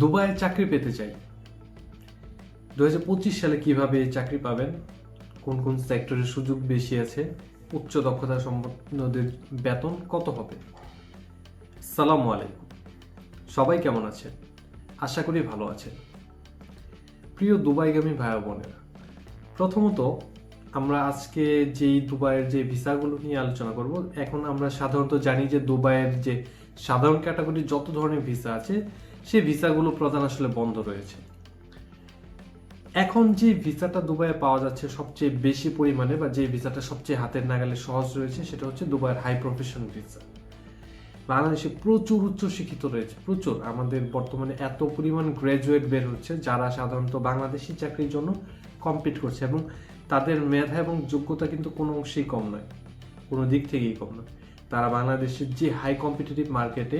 দুবাইয়ে চাকরি পেতে চাই। 2025 সালে কিভাবে চাকরি পাবেন, কোন কোন সেক্টরে সুযোগ বেশি আছে, উচ্চ দক্ষতা সম্পন্নদের বেতন কত হবে। সালামু আলাইকুম, সবাই কেমন আছেন? আশা করি ভালো আছেন। প্রিয় দুবাইগামী ভাই বোনেরা, প্রথমত আমরা আজকে যেই দুবাইয়ের যে ভিসাগুলো নিয়ে আলোচনা করব। এখন আমরা সাধারণত জানি যে দুবাইয়ের যে সাধারণ ক্যাটাগরির যত ধরনের ভিসা আছে সেই ভিসাগুলো প্রধান আসলে বন্ধ রয়েছে। এখন যে ভিসাটা দুবাইয়ে পাওয়া যাচ্ছে সবচেয়ে বেশি পরিমাণে, বা যে ভিসাটা সবচেয়ে হাতের নাগালে সহজ রয়েছে, সেটা হচ্ছে দুবাইয়ের হাই প্রফেশন ভিসা। বাংলাদেশে প্রচুর উচ্চ শিক্ষিত রয়েছে, প্রচুর। আমাদের বর্তমানে এত পরিমাণ গ্র্যাজুয়েট বের হচ্ছে যারা সাধারণত বাংলাদেশি চাকরির জন্য কম্পিট করছে, এবং তাদের মেধা এবং যোগ্যতা কিন্তু কোনো অংশেই কম নয়, কোনো দিক থেকেই কম নয়। তারা বাংলাদেশের যে হাই কম্পিটিটিভ মার্কেটে,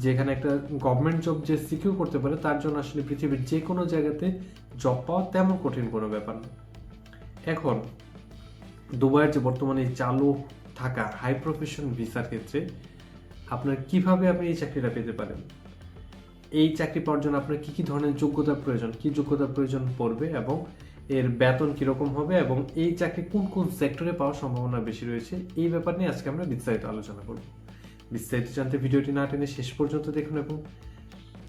যেখানে একটা গভর্নমেন্ট জব যে সিকিউর করতে পারে, তার জন্য আসলে পৃথিবীর যে কোনো জায়গাতে জব পাওয়া তেমন কঠিন কোনো ব্যাপার না। এখন দুবাইয়ের যে বর্তমানে চালু থাকা হাই প্রফেশন ভিসার ক্ষেত্রে আপনার কিভাবে আপনি এই চাকরিটা পেতে পারেন, এই চাকরি পাওয়ার জন্য আপনার কি কি ধরনের যোগ্যতার প্রয়োজন, কি যোগ্যতার প্রয়োজন পড়বে, এবং এর বেতন কিরকম হবে, এবং এই চাকরি কোন কোন সেক্টরে পাওয়ার সম্ভাবনা বেশি রয়েছে, এই ব্যাপার নিয়ে আজকে আমরা বিস্তারিত আলোচনা করব। বিস্তারিত জানতে ভিডিওটি না টেনে শেষ পর্যন্ত দেখুন, এবং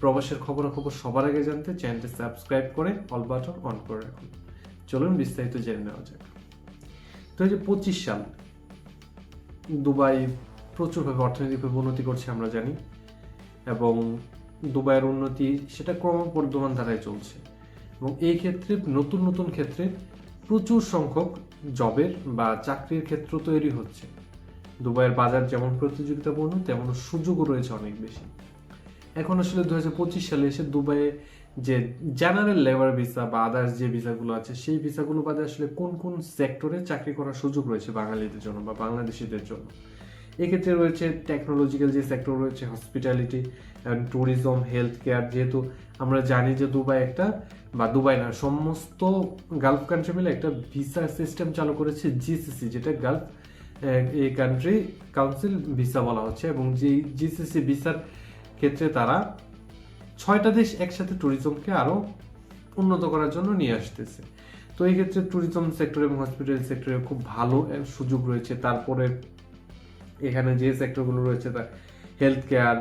প্রবাসের খবরাখবর সবার আগে জানতে চ্যানেলটি সাবস্ক্রাইব করে অল বাটন অন করে রাখুন। চলুন বিস্তারিত জেনে নেওয়া যাক। 2025 সাল দুবাই প্রচুরভাবে অর্থনৈতিকভাবে উন্নতি করছে আমরা জানি, এবং দুবাইয়ের উন্নতি সেটা ক্রমবর্ধমান ধারায় চলছে, এবং এই ক্ষেত্রে নতুন নতুন ক্ষেত্রে প্রচুর সংখ্যক জবের বা চাকরির ক্ষেত্র তৈরি হচ্ছে। দুবাইয়ের বাজার যেমন প্রতিযোগিতাপূর্ণ, তেমন সুযোগও রয়েছে অনেক বেশি। এখন আসলে 2025 সালে এসে দুবাইয়ে যে জেনারেল লেবার ভিসা বা আদার্স যে ভিসাগুলো আছে, সেই ভিসাগুলো বাদে আসলে কোন কোন সেক্টরে চাকরি করার সুযোগ রয়েছে বাঙালিদের জন্য বা বাংলাদেশিদের জন্য। এক্ষেত্রে রয়েছে টেকনোলজিক্যাল যে সেক্টর রয়েছে, হসপিটালিটি, ট্যুরিজম, হেলথ কেয়ার। যেহেতু আমরা জানি যে দুবাই একটা, বা দুবাই না, সমস্ত গালফ কান্ট্রি মিলে একটা ভিসা সিস্টেম চালু করেছে, জিসিসি, যেটা গালফ এই কান্ট্রি কাউন্সিল ভিসা বলা হচ্ছে। এবং যে জিসিসি ভিসার ক্ষেত্রে তারা 6টা দেশ একসাথে ট্যুরিজমকে আরো উন্নত করার জন্য নিয়ে আসতেছে। তো এই ক্ষেত্রে ট্যুরিজম সেক্টর এবং হসপিটাল সেক্টরে খুব ভালো সুযোগ রয়েছে। তারপরে এখানে যে সেক্টরগুলো রয়েছে, তা হেলথ কেয়ার,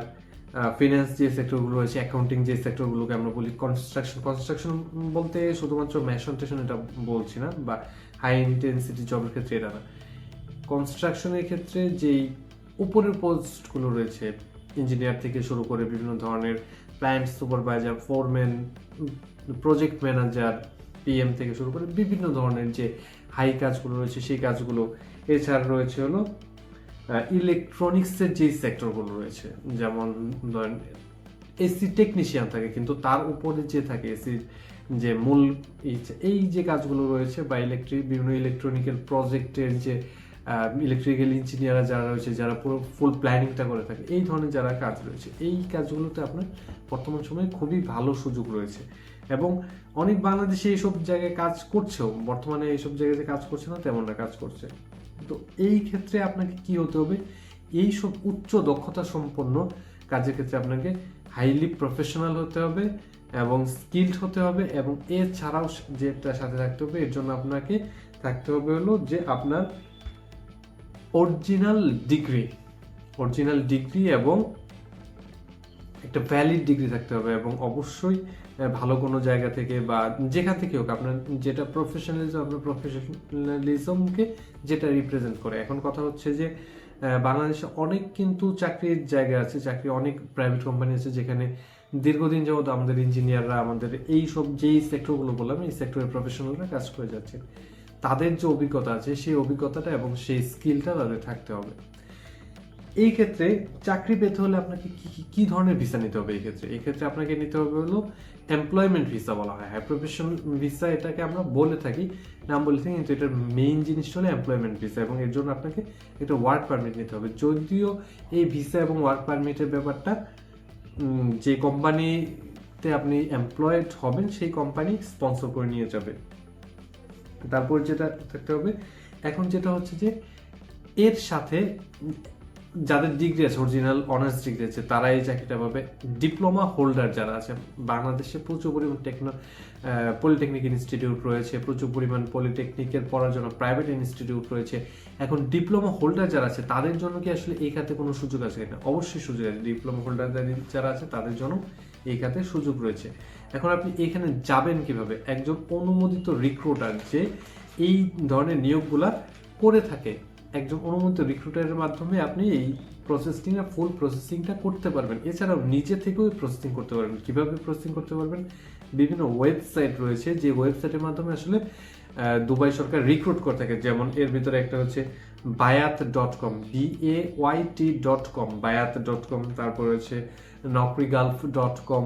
ফিন্যান্স যে সেক্টরগুলো রয়েছে, অ্যাকাউন্টিং যে সেক্টরগুলোকে আমরা বলি, কনস্ট্রাকশন বলতে শুধুমাত্র মেশন টেশন এটা বলছি না, বা হাই ইন্টেন্সিটি জবের ক্ষেত্রে এটা না। কনস্ট্রাকশনের ক্ষেত্রে যেই উপরের পোস্টগুলো রয়েছে, ইঞ্জিনিয়ার থেকে শুরু করে বিভিন্ন ধরনের plant supervisor, foreman, project manager, PM থেকে শুরু করে বিভিন্ন ধরনের যে হাই কাজগুলো রয়েছে, সেই কাজগুলো। এছাড়া রয়েছে হলো ইলেকট্রনিক্সের যে সেক্টরগুলো রয়েছে, যেমন ধরেন এসি টেকনিশিয়ান থাকে, কিন্তু তার উপরে যে থাকে এসি যে মূল এই যে কাজগুলো রয়েছে, বা বিভিন্ন ইলেকট্রনিক্যাল প্রজেক্টের যে ইলেকট্রিক্যাল ইঞ্জিনিয়াররা যারা রয়েছে, যারা পুরো ফুল প্ল্যানিংটা করে থাকে, এই ধরনের যারা কাজ রয়েছে, এই কাজগুলোতে আপনার বর্তমান সময়ে খুবই ভালো সুযোগ রয়েছে। এবং অনেক বাংলাদেশে এইসব জায়গায় কাজ করছেও, বর্তমানে এইসব জায়গায় যে কাজ করছে না তেমনটা কাজ করছে। তো এই ক্ষেত্রে আপনাকে কি হতে হবে, এই সব উচ্চ দক্ষতা সম্পন্ন কাজের ক্ষেত্রে আপনাকে হাইলি প্রফেশনাল হতে হবে এবং স্কিলড হতে হবে। এবং এছাড়াও যেটা সাথে থাকতে হবে, এর জন্য আপনাকে থাকতে হবে হলো যে আপনার অরিজিনাল ডিগ্রি এবং একটা ভ্যালিড ডিগ্রি থাকতে হবে, এবং অবশ্যই ভালো কোনো জায়গা থেকে বা যেখান থেকে হোক আপনার যেটা প্রফেশনালিজমকে যেটা রিপ্রেজেন্ট করে। এখন কথা হচ্ছে যে বাংলাদেশে অনেক কিন্তু চাকরির জায়গা আছে, অনেক প্রাইভেট কোম্পানি আছে যেখানে দীর্ঘদিন যাবত আমাদের ইঞ্জিনিয়াররা, আমাদের এই সব যেই সেক্টরগুলো বললাম, এই সেক্টরের প্রফেশনালরা কাজ করে যাচ্ছে। তাদের যে অভিজ্ঞতা আছে, সেই অভিজ্ঞতাটা এবং সেই স্কিলটা তাদের থাকতে হবে। এই ক্ষেত্রে চাকরি পেতে হলে আপনাকে কি ধরনের ভিসা নিতে হবে? এই ক্ষেত্রে আপনাকে নিতে হবে হলো এমপ্লয়মেন্ট ভিসা বলা হয়, হাই প্রফেশনাল ভিসা এটাকে আমরা বলে থাকি, নাম বলে থাকি, কিন্তু এটার মেইন জিনিসটা হলো এমপ্লয়মেন্ট ভিসা। এবং এর জন্য আপনাকে একটা ওয়ার্ক পারমিট নিতে হবে। যদিও এই ভিসা এবং ওয়ার্ক পারমিটের ব্যাপারটা যে কোম্পানিতে আপনি এমপ্লয়েড হবেন সেই কোম্পানি স্পন্সর করে নিয়ে যাবে। তারপর যেটা থাকতে হবে, এখন যেটা হচ্ছে যে এর সাথে যাদের ডিগ্রি আছে, অরিজিনাল অনার্স ডিগ্রি আছে, তারা এই চাকরিটা পাবে। ডিপ্লোমা হোল্ডার যারা আছে, বাংলাদেশে প্রচুর পরিমাণ পলিটেকনিক ইনস্টিটিউট রয়েছে, প্রচুর পরিমাণ পলিটেকনিকের পড়ার জন্য প্রাইভেট ইনস্টিটিউট রয়েছে। এখন ডিপ্লোমা হোল্ডার যারা আছে তাদের জন্য কি আসলে এই খাতে কোনো সুযোগ আছে কিনা? অবশ্যই সুযোগ আছে। ডিপ্লোমা হোল্ডার যারা আছে তাদের জন্য এই খাতে সুযোগ রয়েছে। এখন আপনি এখানে যাবেন কিভাবে? একজন অনুমোদিত রিক্রুটার যে এই ধরনের নিয়োগগুলা করে থাকে, একজন অনুমোদিত রিক্রুটারের মাধ্যমে আপনি এই ফুল প্রসেসিংটা করতে পারবেন। এছাড়াও নিজে থেকেও প্রসেসিং করতে পারবেন। কিভাবে প্রসেসিং করতে পারবেন? বিভিন্ন ওয়েবসাইট রয়েছে, যে ওয়েবসাইটের মাধ্যমে আসলে দুবাই সরকার রিক্রুট করে থাকে। যেমন এর ভিতরে একটা হচ্ছে bayat.com, BAYT.com, bayat.com, তারপর রয়েছে naukriGulf.com,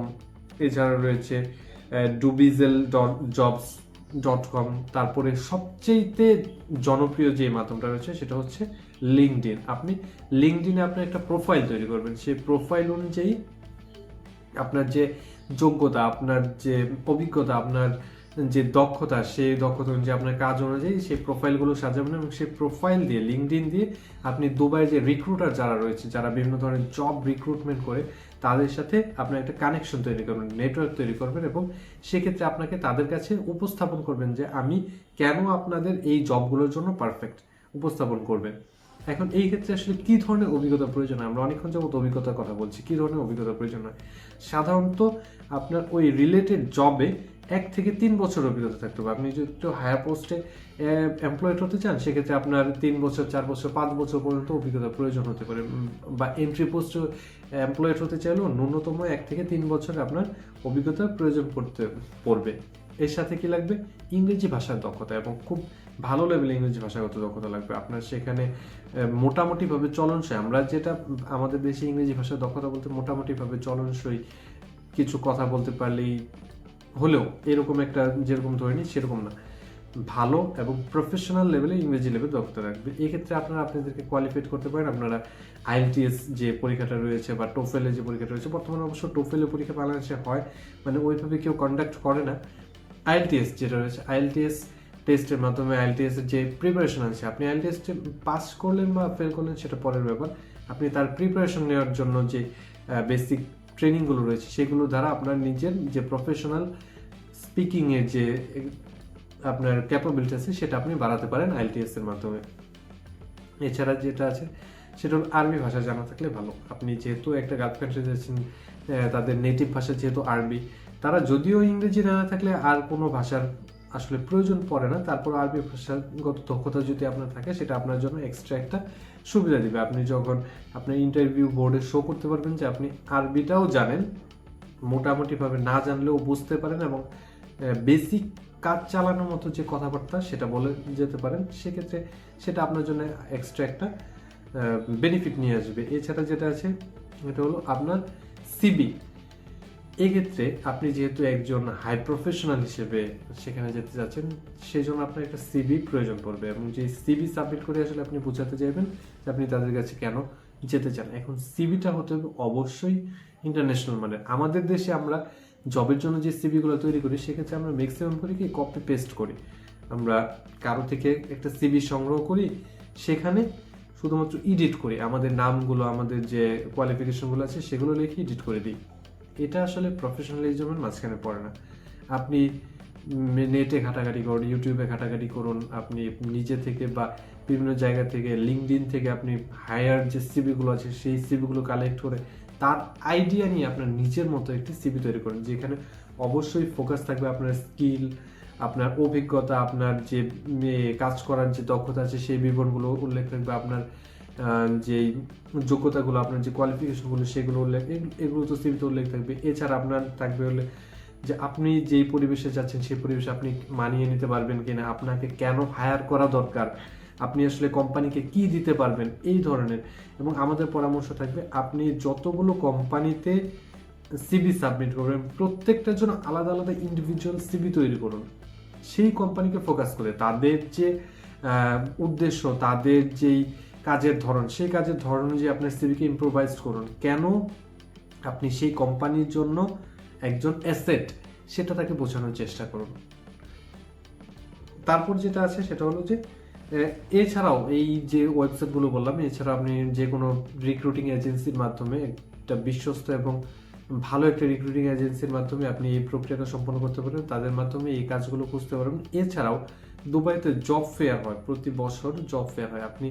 এছাড়া রয়েছে dubizel.jobs.com, তারপরে সবচেয়ে জনপ্রিয় যে মাধ্যমটা রয়েছে সেটা হচ্ছে লিঙ্কডইন। আপনি লিঙ্কডইনে আপনার একটা প্রোফাইল তৈরি করবেন। সেই প্রোফাইল অনুযায়ী আপনার যে যোগ্যতা, আপনার যে অভিজ্ঞতা, আপনার যে দক্ষতা, সেই দক্ষতা অনুযায়ী আপনার কাজ অনুযায়ী সেই প্রোফাইলগুলো সাজাবেন এবং সেই প্রোফাইল দিয়ে, লিঙ্কডইন দিয়ে আপনি দুবাইয়ের যে রিক্রুটার যারা রয়েছে, যারা বিভিন্ন ধরনের জব রিক্রুটমেন্ট করে, তাদের সাথে আপনার একটা কানেকশন তৈরি করবেন, নেটওয়ার্ক তৈরি করবেন এবং সেক্ষেত্রে আপনাকে তাদের কাছে উপস্থাপন করবেন যে আমি কেন আপনাদের এই জবগুলোর জন্য পারফেক্ট, উপস্থাপন করবেন। এখন এই ক্ষেত্রে আসলে কি ধরনের অভিজ্ঞতা প্রয়োজন হয়? আমরা অনেকক্ষণ যাবত অভিজ্ঞতার কথা বলছি। কি ধরনের অভিজ্ঞতা প্রয়োজন হয়? সাধারণত আপনার ওই রিলেটেড জবে 1 থেকে 3 বছর অভিজ্ঞতা থাকতে হবে। আপনি যদি একটু হায়ার পোস্টে এমপ্লয়েড হতে চান, সেক্ষেত্রে আপনার 3 বছর, 4 বছর, 5 বছর পর্যন্ত অভিজ্ঞতা প্রয়োজন হতে পারে। বা এন্ট্রি পোস্টে এমপ্লয়েড হতে চাইলেও ন্যূনতম 1 থেকে 3 বছর আপনার অভিজ্ঞতার প্রয়োজন পড়বে। এর সাথে কি লাগবে? ইংরেজি ভাষার দক্ষতা, এবং খুব ভালো লেভেলে ইংরেজি ভাষাগত দক্ষতা লাগবে। আপনার সেখানে মোটামুটিভাবে চলনসই, আমরা যেটা আমাদের দেশে ইংরেজি ভাষার দক্ষতা বলতে মোটামুটিভাবে চলনসই কিছু কথা বলতে পারলেই হলেও, এরকম একটা যেরকম ধরে নিই সেরকম না, ভালো এবং প্রফেশনাল লেভেলে ইংরেজি লেভেল দক্ষতা রাখবে। এক্ষেত্রে আপনাদেরকে কোয়ালিফাইড করতে পারেন। আপনারা IELTS যে পরীক্ষাটা রয়েছে বা টোফেলের যে পরীক্ষাটা রয়েছে, বর্তমানে অবশ্য টোফেলের পরীক্ষা বাংলাদেশে হয়, মানে ওইভাবে কেউ কন্ডাক্ট করে না। IELTS যেটা রয়েছে, IELTS টেস্টের মাধ্যমে IELTS এর যে প্রিপারেশন আছে, আপনি IELTS পাস করলেন বা ফেল করলেন সেটা পরের ব্যাপার। আপনি তার প্রিপারেশন নেওয়ার জন্য যে বেসিক ট্রেনিংগুলো রয়েছে, সেগুলো দ্বারা আপনার নিজের যে প্রফেশনাল স্পিকিংয়ের যে আপনার ক্যাপাবিলিটি আছে সেটা আপনি বাড়াতে পারেন IELTS এর মাধ্যমে। এছাড়া যেটা আছে সেটা হলো আরবি ভাষা জানা থাকলে ভালো। আপনি যেহেতু একটা গালফ কান্ট্রি যাচ্ছেন, তাদের নেটিভ ভাষা যেহেতু আরবি, তারা যদিও ইংরেজি জানা থাকলে আর কোনো ভাষার আসলে প্রয়োজন পড়ে না, তারপর আরবি ভাষাগত দক্ষতা যদি আপনার থাকে, সেটা আপনার জন্য এক্সট্রা একটা সুবিধা দিবে। আপনি যখন আপনার ইন্টারভিউ বোর্ডে শো করতে পারবেন যে আপনি আরবিটাও জানেন, মোটামুটিভাবে না জানলেও বুঝতে পারেন এবং বেসিক কাজ চালানোর মতো যে কথাবার্তা সেটা বলে যেতে পারেন, সেক্ষেত্রে সেটা আপনার জন্য এক্সট্রা একটা বেনিফিট নিয়ে আসবে। এছাড়া যেটা আছে এটা হলো আপনার সিবি। এক্ষেত্রে আপনি যেহেতু একজন হাই প্রফেশনাল হিসেবে সেখানে যেতে যাচ্ছেন, সেই জন্য আপনার একটা সিবি প্রয়োজন পড়বে, এবং যে সিবি সাবমিট করে আসলে আপনি বোঝাতে চাইবেন যে আপনি তাদের কাছে কেন যেতে চান। এখন সিবিটা হতে হবে অবশ্যই ইন্টারন্যাশনাল মানের। আমাদের দেশে আমরা জবের জন্য যে সিবিগুলো তৈরি করি, সেক্ষেত্রে আমরা ম্যাক্সিমাম করি কি কপি পেস্ট করি। আমরা কারো থেকে একটা সিবি সংগ্রহ করি, সেখানে শুধুমাত্র এডিট করি, আমাদের নামগুলো, আমাদের যে কোয়ালিফিকেশনগুলো আছে সেগুলো লিখে এডিট করে দিই। এটা আসলে প্রফেশনালিজমের মাঝখানে পড়ে না। আপনি নেটে ঘাটাঘাটি করুন, ইউটিউবে ঘাটাঘাটি করুন, আপনি নিজে থেকে বা বিভিন্ন জায়গা থেকে, লিঙ্কডইন থেকে আপনি হায়ার যে সিবিগুলো আছে সেই সিবিগুলো কালেক্ট করে তার আইডিয়া নিয়ে আপনার নিজের মতো একটি সিবি তৈরি করুন, যেখানে অবশ্যই ফোকাস থাকবে আপনার স্কিল, আপনার অভিজ্ঞতা, আপনার যে কাজ করার যে দক্ষতা আছে সেই বিবরণগুলো উল্লেখ থাকবে, আপনার যে যোগ্যতাগুলো, আপনার যে কোয়ালিফিকেশনগুলো সেগুলো উল্লেখ, এগুলো তো সিভিতে উল্লেখ থাকবে। এছাড়া আপনার থাকবে হলে যে আপনি যেই পরিবেশে যাচ্ছেন সেই পরিবেশে আপনি মানিয়ে নিতে পারবেন কিনা, আপনাকে কেন হায়ার করা দরকার, আপনি আসলে কোম্পানিকে কি দিতে পারবেন, এই ধরনের। এবং আমাদের পরামর্শ থাকবে আপনি যতগুলো কোম্পানিতে সিভি সাবমিট করবেন, প্রত্যেকটার জন্য আলাদা আলাদা ইন্ডিভিজুয়াল সিভি তৈরি করুন, সেই কোম্পানিকে ফোকাস করে তাদের যে উদ্দেশ্য, তাদের যেই কাজের ধরন, সেই কাজের ধরন অনুযায়ী আপনার সিভিকে ইম্প্রোভাইজ করুন। কেন আপনি সেই কোম্পানির জন্য একজন অ্যাসেট, সেটা তাকে বোঝানোর চেষ্টা করুন। তারপর যেটা আছে সেটা হলো যে এছাড়াও এই যে ওয়েবসাইটগুলো বললাম, এছাড়া আপনি যে কোনো রিক্রুটিং এজেন্সির মাধ্যমে, একটা বিশ্বস্ত এবং ভালো একটা রিক্রুটিং এজেন্সির মাধ্যমে আপনি এই প্রক্রিয়াটা সম্পন্ন করতে পারেন, তাদের মাধ্যমে এই কাজগুলো খুঁজতে পারবেন। এছাড়াও দুবাইতে জব ফেয়ার হয়, প্রতি বছর জব ফেয়ার হয়। আপনি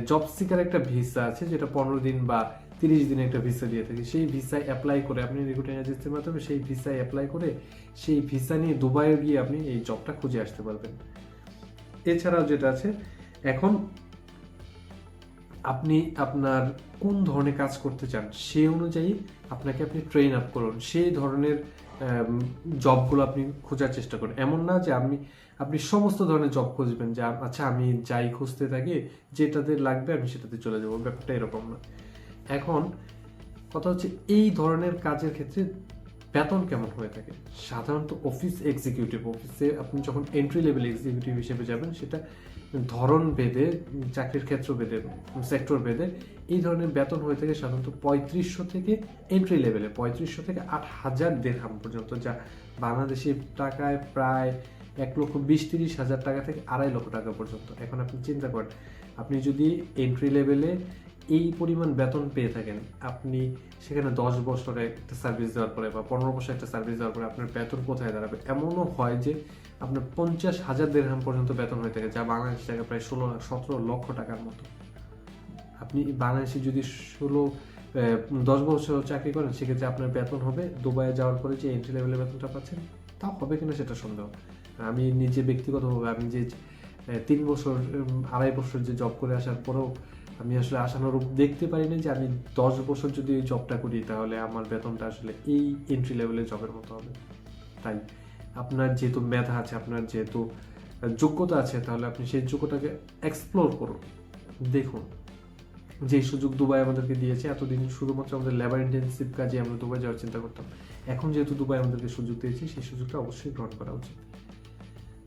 জব সিকার একটা ভিসা আছে, যেটা 15 দিন বা 30 দিনে একটা ভিসা দিয়ে থাকে। সেই ভিসায় অ্যাপ্লাই করে আপনি রিক্রুটিং এজেন্সির মাধ্যমে সেই ভিসায় অ্যাপ্লাই করে সেই ভিসা নিয়ে দুবাইয়ে গিয়ে আপনি এই জবটা খুঁজে আসতে পারবেন। এছাড়াও যেটা আছে, এখন আপনি আপনার কোন ধরনের কাজ করতে চান সেই অনুযায়ী আপনি ট্রেন আপ করুন, সেই ধরনের জবগুলো আপনি খোঁজার চেষ্টা করুন। এমন না যে আপনি সমস্ত ধরনের জব খুঁজবেন, যে আচ্ছা আমি যাই খুঁজতে থাকি, যেটাতে লাগবে আমি সেটাতে চলে যাবো, ব্যাপারটা এরকম না। এখন কথা হচ্ছে, এই ধরনের কাজের ক্ষেত্রে বেতন কেমন হয়ে থাকে? সাধারণত অফিস এক্সিকিউটিভ, অফিসে আপনি যখন এন্ট্রি লেভেল এক্সিকিউটিভ হিসেবে যাবেন, সেটা ধরন ভেদে, চাকরির ক্ষেত্র ভেদে, সেক্টর ভেদে এই ধরনের বেতন হয়ে থাকে সাধারণত 3500 থেকে এন্ট্রি লেভেলে 3500 থেকে 8000 দিরহাম পর্যন্ত, যা বাংলাদেশি টাকায় প্রায় 1,20,30,000 টাকা থেকে 2.5 লক্ষ টাকা পর্যন্ত। এখন আপনি চিন্তা করেন, আপনি যদি এন্ট্রি লেভেলে এই পরিমাণ বেতন পেয়ে থাকেন, আপনি সেখানে 10 বছরে একটা সার্ভিস দেওয়ার পরে বা 15 বছর একটা সার্ভিস দেওয়ার পরে আপনার বেতন কোথায় দাঁড়াবে? এমনও হয় যে আপনার 50,000 দিরহাম পর্যন্ত বেতন হয়ে থাকে, যা বাংলাদেশ টাকা প্রায় 17 লক্ষ টাকার মতো। আপনি বাংলাদেশে যদি 10 বছর চাকরি করেন, সেক্ষেত্রে আপনার বেতন হবে দুবাইয়ে যাওয়ার পরে যে এন্ট্রি লেভেলের বেতনটা পাচ্ছেন, তা হবে কিনা সেটা সন্দেহ। আমি নিজে ব্যক্তিগতভাবে আমি যে 3 বছর 2.5 বছর যে জব করে আসার পরেও আমি আসলে আশানুরূপ দেখতে পারি না যে আমি 10 বছর যদি এই জবটা করি তাহলে আমার বেতনটা আসলে এই এন্ট্রি লেভেলের জবের মতো হবে। তাই আপনার যেহেতু মেধা আছে, আপনার যেহেতু যোগ্যতা আছে, তাহলে আপনি সেই যোগ্যতাকে এক্সপ্লোর করুন, দেখুন। যে সুযোগ দুবাই আমাদেরকে দিয়েছে, এতদিন শুধুমাত্র আমাদের লেবার ইন্টেন্সিভ কাজে আমরা দুবাই যাওয়ার চিন্তা করতাম, এখন যেহেতু দুবাই আমাদেরকে সুযোগ দিয়েছে, সেই সুযোগটা অবশ্যই গ্রহণ করা উচিত।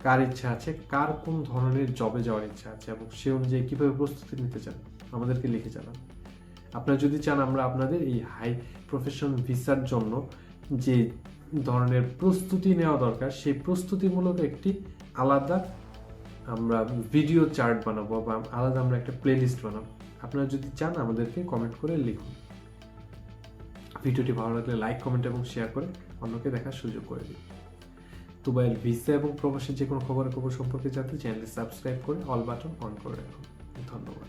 কার ইচ্ছা আছে, কার কোন ধরনের জবে যাওয়ার ইচ্ছা আছে এবং সে অনুযায়ী কীভাবে প্রস্তুতি নিতে চান, আমাদেরকে লিখে জানান। আপনারা যদি চান আমরা আপনাদের এই হাই প্রফেশন ভিসার জন্য যে ধরনের প্রস্তুতি নেওয়া দরকার, সেই প্রস্তুতিমূলক একটি আলাদা আমরা ভিডিও চার্ট বানাবো বা আলাদা আমরা একটা প্লেলিস্ট বানাবো। আপনারা যদি চান আমাদেরকে কমেন্ট করে লিখুন। ভিডিওটি ভালো লাগলে লাইক, কমেন্ট এবং শেয়ার করে অন্যকে দেখার সুযোগ করে দিন। দুবাইয়ের ভিসা এবং প্রবাসের যে কোনো খবর সম্পর্কে জানতে চ্যানেলটি সাবস্ক্রাইব করে অল বাটন অন করে রাখুন। ধন্যবাদ।